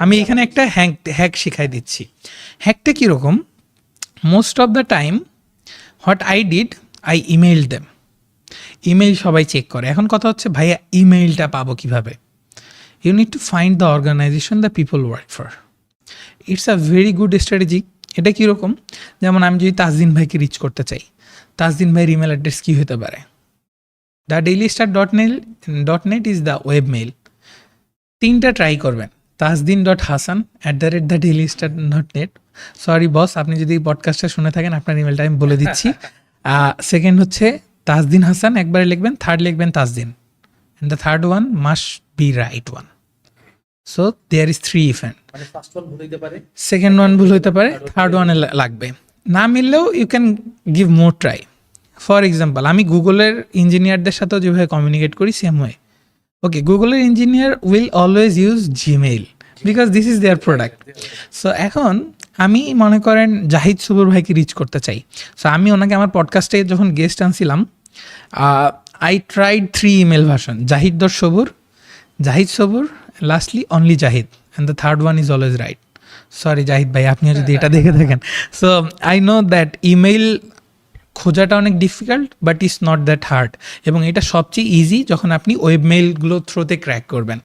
আমি এখানে একটা হ্যাক শিখাই দিচ্ছি। হ্যাকটা কীরকম? Most of the time what I did, I email them. Email সবাই চেক করে। এখন কথা হচ্ছে ভাইয়া ইমেইলটা পাবো কীভাবে? You need to find the organisation the people work for. It's a very good strategy. এটা কীরকম? যেমন আমি যদি তাজদিন ভাইকে রিচ করতে চাই, তাজদিন ভাইয়ের ইমেল অ্যাড্রেস কী হতে পারে? thedailyStar.net is the web mail. 3টা ট্রাই করবেন, tajdin.hasan@thedailyStar.net। সরি বস, আপনি যদি পডকাস্টটা শুনে থাকেন আপনার ইমেলটা আমি বলে দিচ্ছি। সেকেন্ড হচ্ছে তাজদিন হাসান, একবারে লিখবেন। থার্ড লিখবেন Tajdin, and the third one must be right one. So there is 3 event. মানে ফার্স্ট ওয়ান ভুল হইতে পারে, সেকেন্ড ওয়ান ভুল হতে পারে, থার্ড ওয়ানে লাগবে। না মিললেও you can give more try. For example, আমি গুগলের ইঞ্জিনিয়ারদের সাথেও যেভাবে কমিউনিকেট করি সেম ওয়ে। ওকে, গুগলের engineer will always use Gmail because this is their product. So এখন আমি মনে করেন জাহিদ সবুর ভাইকে রিচ করতে চাই। সো আমি ওনাকে আমার পডকাস্টে যখন গেস্ট আনছিলাম, I tried 3 email version, Zahid Sabur, lastly only Zahid, and the third one is always right. Sorry Zahid ভাই, আপনিও যদি এটা দেখে থাকেন। So I know that email খোঁজাটা অনেক difficult, but it's not that hard, এবং এটা সবচেয়ে ইজি যখন আপনি ওয়েব মেইলগুলো থ্রুতে ক্র্যাক করবেন।